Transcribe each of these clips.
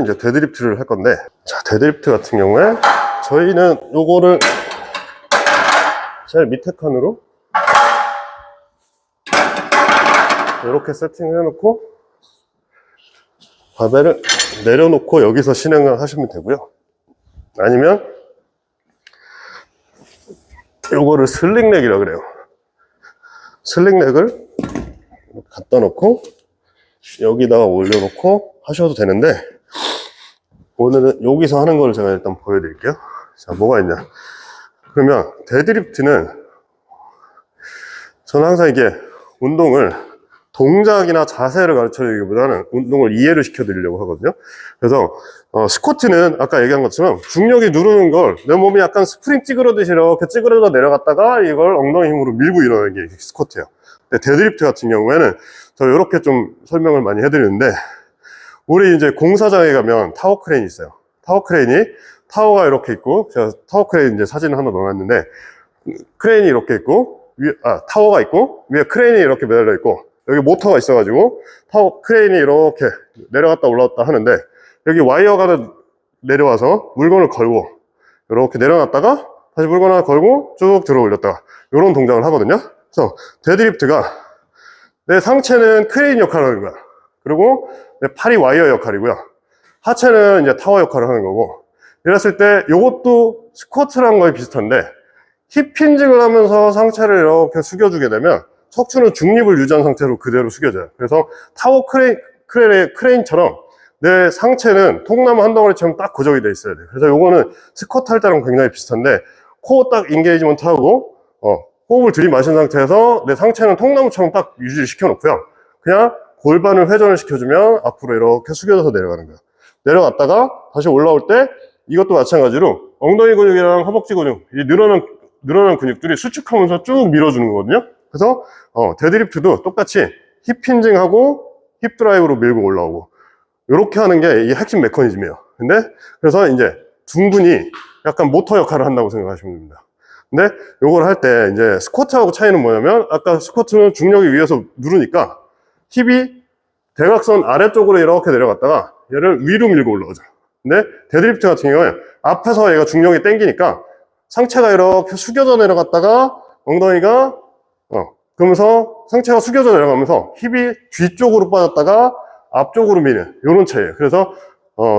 이제 데드리프트를 할 건데, 자, 데드리프트 같은 경우에 저희는 요거를 제일 밑에 칸으로 이렇게 세팅을 해놓고 바벨을 내려놓고 여기서 실행을 하시면 되고요. 아니면 요거를 슬링렉이라고 그래요. 슬링렉을 갖다 놓고 여기다가 올려놓고 하셔도 되는데, 오늘은 여기서 하는 걸 제가 일단 보여드릴게요. 자, 뭐가 있냐. 그러면 데드리프트는 저는 항상 이게 운동을 동작이나 자세를 가르쳐 드리기보다는 운동을 이해를 시켜 드리려고 하거든요. 그래서 스쿼트는 아까 얘기한 것처럼 중력이 누르는 걸 내 몸이 약간 스프링 찌그러듯이 이렇게 찌그러져 내려갔다가 이걸 엉덩이 힘으로 밀고 일어나는 게 스쿼트예요. 근데 데드리프트 같은 경우에는 저 이렇게 좀 설명을 많이 해드리는데, 우리 이제 공사장에 가면 타워 크레인이 있어요. 타워가 이렇게 있고, 제가 타워 크레인 이제 사진을 하나 넣어놨는데, 크레인이 이렇게 있고, 타워가 있고, 위에 크레인이 이렇게 매달려 있고, 여기 모터가 있어가지고, 크레인이 이렇게 내려갔다 올라갔다 하는데, 여기 와이어가 내려와서 물건을 걸고, 이렇게 내려놨다가, 다시 물건 하나 걸고, 쭉 들어 올렸다가, 이런 동작을 하거든요. 그래서, 데드리프트가, 내 상체는 크레인 역할을 하는 거야. 그리고, 내 팔이 와이어 역할이고요. 하체는 이제 타워 역할을 하는 거고, 이랬을 때, 요것도 스쿼트랑 거의 비슷한데, 힙 힌징을 하면서 상체를 이렇게 숙여주게 되면, 척추는 중립을 유지한 상태로 그대로 숙여져요. 그래서 타워 크레인처럼 내 상체는 통나무 한 덩어리처럼 딱 고정이 돼 있어야 돼요. 그래서 요거는 스쿼트 할 때랑 굉장히 비슷한데, 코어 딱 인게이지먼트 하고, 호흡을 들이마신 상태에서 내 상체는 통나무처럼 딱 유지시켜 놓고요. 그냥 골반을 회전을 시켜주면 앞으로 이렇게 숙여져서 내려가는 거예요. 내려갔다가 다시 올라올 때 이것도 마찬가지로 엉덩이 근육이랑 허벅지 근육, 이 늘어난 근육들이 수축하면서 쭉 밀어주는 거거든요. 그래서 데드리프트도 똑같이 힙 힌징하고 힙 드라이브로 밀고 올라오고, 이렇게 하는 게 이 핵심 메커니즘이에요. 그래서 이제 둥근이 약간 모터 역할을 한다고 생각하시면 됩니다. 근데 요걸 할 때 이제 스쿼트하고 차이는 뭐냐면, 아까 스쿼트는 중력이 위에서 누르니까 힙이 대각선 아래쪽으로 이렇게 내려갔다가 얘를 위로 밀고 올라오죠. 근데 데드리프트 같은 경우에 앞에서 얘가 중력이 땡기니까 상체가 이렇게 숙여져 내려갔다가 엉덩이가 그러면서 상체가 숙여져 내려가면서 힙이 뒤쪽으로 빠졌다가 앞쪽으로 미는 이런 차이예요. 그래서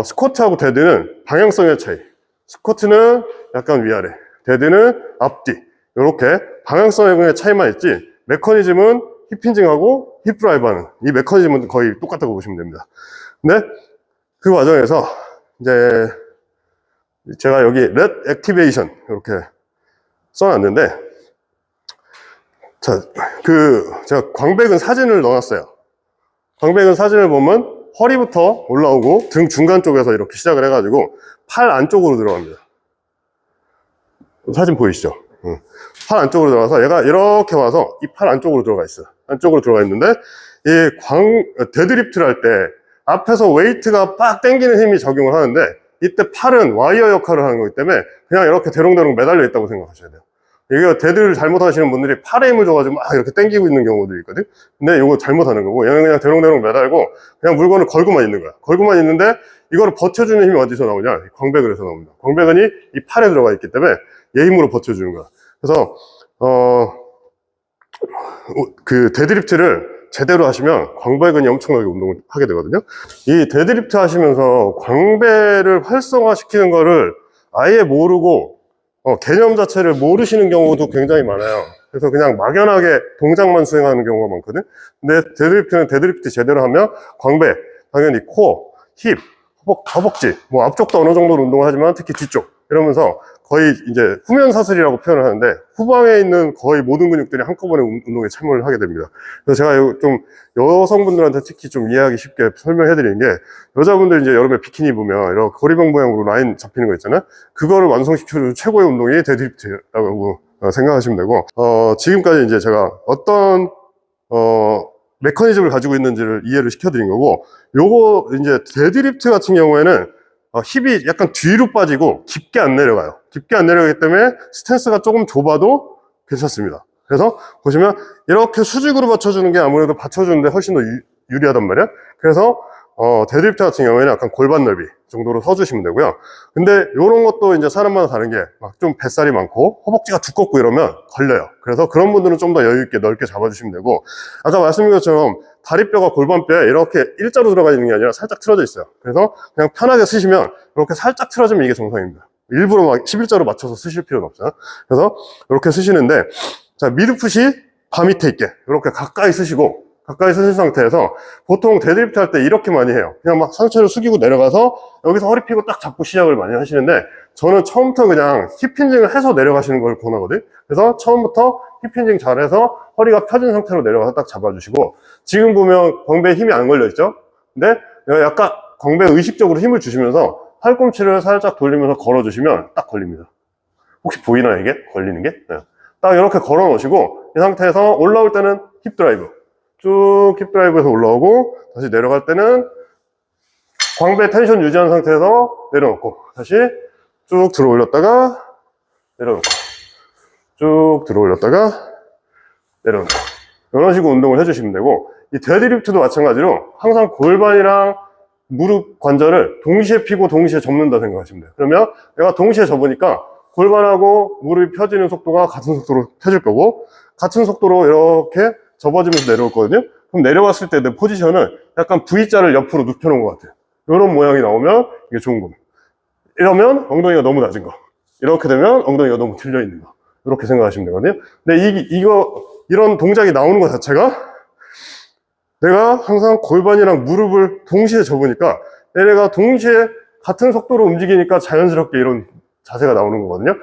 스쿼트하고 데드는 방향성의 차이. 스쿼트는 약간 위아래, 데드는 앞뒤, 이렇게 방향성의 차이만 있지, 메커니즘은 힙 힌징하고 힙 드라이브 하는 이 메커니즘은 거의 똑같다고 보시면 됩니다. 근데 그 과정에서 이제 제가 여기 렛 액티베이션 이렇게 써놨는데, 자, 제가 광배근 사진을 넣어놨어요. 광배근 사진을 보면 허리부터 올라오고 등 중간 쪽에서 이렇게 시작을 해가지고 팔 안쪽으로 들어갑니다. 사진 보이시죠? 팔 안쪽으로 들어가서 얘가 이렇게 와서 이 팔 안쪽으로 들어가 있어요. 안쪽으로 들어가 있는데, 데드리프트를 할 때 앞에서 웨이트가 빡 당기는 힘이 적용을 하는데, 이때 팔은 와이어 역할을 하는 거기 때문에 그냥 이렇게 대롱대롱 매달려 있다고 생각하셔야 돼요. 이게 데드를 잘못하시는 분들이 팔에 힘을 줘가지고 막 이렇게 당기고 있는 경우도 있거든. 근데 이거 잘못하는 거고, 얘는 그냥 대롱대롱 매달고 그냥 물건을 걸고만 있는 거야. 걸고만 있는데 이거를 버텨주는 힘이 어디서 나오냐? 광배근에서 나옵니다. 광배근이 이 팔에 들어가 있기 때문에 얘 힘으로 버텨주는 거야. 그래서 그 데드리프트를 제대로 하시면 광배근이 엄청나게 운동을 하게 되거든요. 이 데드리프트 하시면서 광배를 활성화시키는 거를 아예 모르고 개념 자체를 모르시는 경우도 굉장히 많아요. 그래서 그냥 막연하게 동작만 수행하는 경우가 많거든. 근데 데드리프트는 데드리프트 제대로 하면 광배, 당연히 코어, 힙, 허벅지, 뭐 앞쪽도 어느 정도로 운동을 하지만 특히 뒤쪽 이러면서 거의 이제 후면 사슬이라고 표현을 하는데, 후방에 있는 거의 모든 근육들이 한꺼번에 운동에 참여를 하게 됩니다. 그래서 제가 좀 여성분들한테 특히 좀 이해하기 쉽게 설명해 드리는 게, 여자분들 이제 여름에 비키니 입으면 이렇게 거리병 모양으로 라인 잡히는 거 있잖아요. 그거를 완성시켜주는 최고의 운동이 데드리프트라고 생각하시면 되고, 지금까지 이제 제가 어떤 메커니즘을 가지고 있는지를 이해를 시켜드린 거고, 요거 이제 데드리프트 같은 경우에는 힙이 약간 뒤로 빠지고 깊게 안 내려가요. 깊게 안 내려가기 때문에 스탠스가 조금 좁아도 괜찮습니다. 그래서 보시면 이렇게 수직으로 받쳐주는 게 아무래도 받쳐주는데 훨씬 더 유리하단 말이야. 그래서 데드리프트 같은 경우에는 약간 골반 넓이 정도로 서주시면 되고요. 근데 이런 것도 이제 사람마다 다른 게 막 좀 뱃살이 많고 허벅지가 두껍고 이러면 걸려요. 그래서 그런 분들은 좀 더 여유 있게 넓게 잡아주시면 되고, 아까 말씀드린 것처럼 다리뼈가 골반뼈에 이렇게 일자로 들어가 있는 게 아니라 살짝 틀어져 있어요. 그래서 그냥 편하게 쓰시면 이렇게 살짝 틀어지면 이게 정상입니다. 일부러 막 11자로 맞춰서 쓰실 필요는 없잖아. 그래서 이렇게 쓰시는데, 자, 미드풋이 바 밑에 있게 이렇게 가까이 쓰시고, 가까이 쓰신 상태에서 보통 데드리프트 할 때 이렇게 많이 해요. 그냥 막 상체를 숙이고 내려가서 여기서 허리 펴고 딱 잡고 시작을 많이 하시는데, 저는 처음부터 그냥 힙힌징을 해서 내려가시는 걸 권하거든요. 그래서 처음부터 힙힌징 잘해서 허리가 펴진 상태로 내려가서 딱 잡아주시고, 지금 보면 광배에 힘이 안 걸려 있죠? 근데 약간 광배에 의식적으로 힘을 주시면서 팔꿈치를 살짝 돌리면서 걸어주시면 딱 걸립니다. 혹시 보이나요, 이게? 걸리는 게? 네. 딱 이렇게 걸어 놓으시고, 이 상태에서 올라올 때는 힙 드라이브. 쭉 힙 드라이브에서 올라오고, 다시 내려갈 때는 광배 텐션 유지한 상태에서 내려놓고, 다시 쭉 들어 올렸다가 내려놓고, 쭉 들어 올렸다가 내려놓고, 이런 식으로 운동을 해주시면 되고, 이 데드리프트도 마찬가지로 항상 골반이랑 무릎 관절을 동시에 피고 동시에 접는다 생각하시면 돼요. 그러면 내가 동시에 접으니까 골반하고 무릎이 펴지는 속도가 같은 속도로 펴질 거고, 같은 속도로 이렇게 접어지면서 내려오거든요. 그럼 내려왔을 때 내 포지션은 약간 V자를 옆으로 눕혀놓은 것 같아요. 이런 모양이 나오면 이게 좋은 겁니다. 이러면 엉덩이가 너무 낮은 거, 이렇게 되면 엉덩이가 너무 들려있는 거, 이렇게 생각하시면 되거든요. 근데 이런 동작이 나오는 것 자체가 내가 항상 골반이랑 무릎을 동시에 접으니까 얘네가 동시에 같은 속도로 움직이니까 자연스럽게 이런 자세가 나오는 거거든요.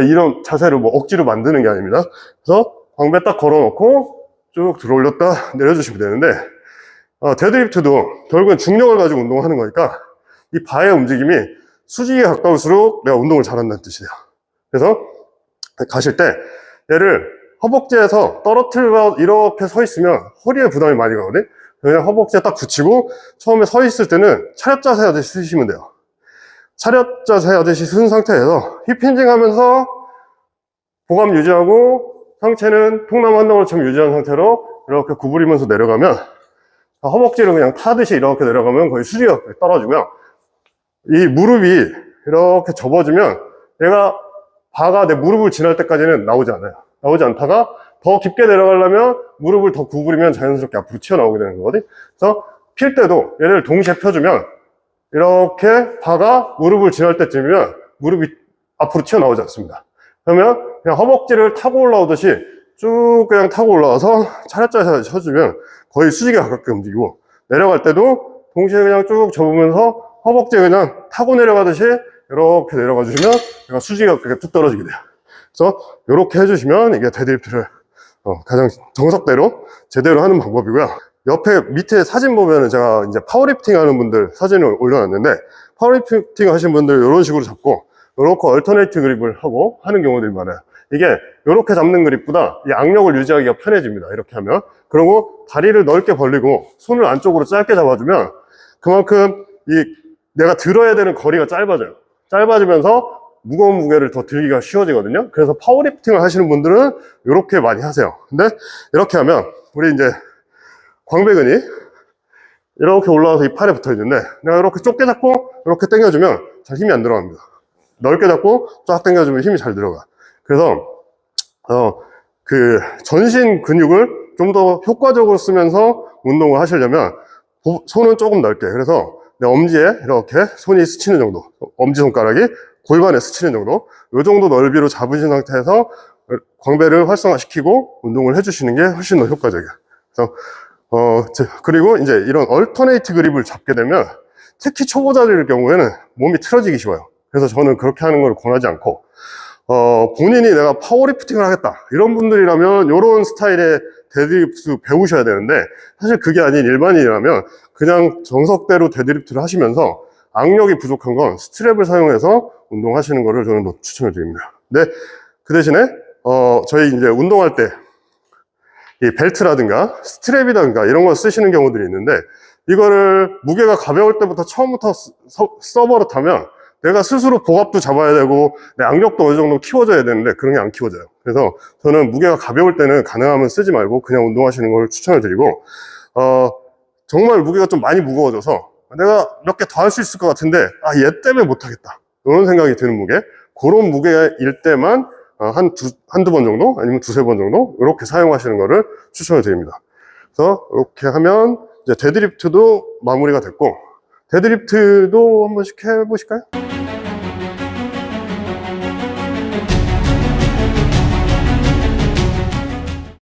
이런 자세를 뭐 억지로 만드는 게 아닙니다. 그래서 광배 딱 걸어놓고 쭉 들어 올렸다 내려주시면 되는데, 데드리프트도 결국엔 중력을 가지고 운동하는 거니까 이 바의 움직임이 수직에 가까울수록 내가 운동을 잘한다는 뜻이에요. 그래서 가실 때 얘를 허벅지에서 떨어뜨려 이렇게 서 있으면 허리에 부담이 많이 가거든요. 그냥 허벅지에 딱 붙이고 처음에 서 있을 때는 차렷 자세 하듯이 쓰시면 돼요. 차렷 자세 하듯이 쓴 상태에서 힙힌징 하면서 보감 유지하고 상체는 통나무 한 덩어리처럼 유지한 상태로 이렇게 구부리면서 내려가면, 허벅지를 그냥 타듯이 이렇게 내려가면 거의 수직이 떨어지고요. 이 무릎이 이렇게 접어지면 얘가 바가 내 무릎을 지날 때까지는 나오지 않아요. 나오지 않다가 더 깊게 내려가려면 무릎을 더 구부리면 자연스럽게 앞으로 튀어나오게 되는 거거든. 그래서 필 때도 얘를 동시에 펴주면 이렇게 바가 무릎을 지날 때쯤이면 무릎이 앞으로 튀어나오지 않습니다. 그러면 그냥 허벅지를 타고 올라오듯이 쭉 그냥 타고 올라와서 차렷 자세를 쳐주면 거의 수직에 가깝게 움직이고, 내려갈 때도 동시에 그냥 쭉 접으면서 허벅지 그냥 타고 내려가듯이 이렇게 내려가 주시면 내가 수직에 가깝게 뚝 떨어지게 돼요. 그래서 이렇게 해주시면 이게 데드리프트를 가장 정석대로 제대로 하는 방법이고요. 옆에 밑에 사진 보면은 제가 이제 파워리프팅 하는 분들 사진을 올려놨는데, 파워리프팅 하신 분들 이런 식으로 잡고 이렇게 얼터네이트 그립을 하고 하는 경우들이 많아요. 이게 이렇게 잡는 그립보다 이 악력을 유지하기가 편해집니다. 이렇게 하면. 그리고 다리를 넓게 벌리고 손을 안쪽으로 짧게 잡아주면 그만큼 내가 들어야 되는 거리가 짧아져요. 짧아지면서 무거운 무게를 더 들기가 쉬워지거든요. 그래서 파워리프팅을 하시는 분들은 이렇게 많이 하세요. 근데 이렇게 하면 우리 이제 광배근이 이렇게 올라와서 이 팔에 붙어 있는데, 내가 이렇게 좁게 잡고 이렇게 당겨주면 잘 힘이 안 들어갑니다. 넓게 잡고 쫙 당겨주면 힘이 잘 들어가. 그래서 그 전신 근육을 좀 더 효과적으로 쓰면서 운동을 하시려면 손은 조금 넓게, 그래서 내 엄지에 이렇게 손이 스치는 정도, 엄지손가락이 골반에 스치는 정도, 이 정도 넓이로 잡으신 상태에서 광배를 활성화시키고 운동을 해주시는 게 훨씬 더 효과적이에요. 그래서 그리고 이제 이런 얼터네이트 그립을 잡게 되면 특히 초보자들 경우에는 몸이 틀어지기 쉬워요. 그래서 저는 그렇게 하는 걸 권하지 않고, 본인이 내가 파워리프팅을 하겠다 이런 분들이라면 이런 스타일의 데드리프트 배우셔야 되는데, 사실 그게 아닌 일반인이라면 그냥 정석대로 데드리프트를 하시면서 악력이 부족한 건 스트랩을 사용해서 운동하시는 거를 저는 더 추천을 드립니다. 근데 그 대신에 저희 이제 운동할 때 이 벨트라든가 스트랩이라든가 이런 걸 쓰시는 경우들이 있는데, 이거를 무게가 가벼울 때부터 처음부터 써버릇하면 내가 스스로 복압도 잡아야 되고 내 악력도 어느 정도 키워줘야 되는데 그런 게 안 키워져요. 그래서 저는 무게가 가벼울 때는 가능하면 쓰지 말고 그냥 운동하시는 걸 추천을 드리고, 정말 무게가 좀 많이 무거워져서 내가 몇 개 더 할 수 있을 것 같은데 얘 때문에 못하겠다 이런 생각이 드는 무게, 그런 무게일 때만 한두 번 정도 아니면 두세 번 정도 이렇게 사용하시는 거를 추천을 드립니다. 그래서 이렇게 하면 이제 데드리프트도 마무리가 됐고, 데드리프트도 한 번씩 해보실까요?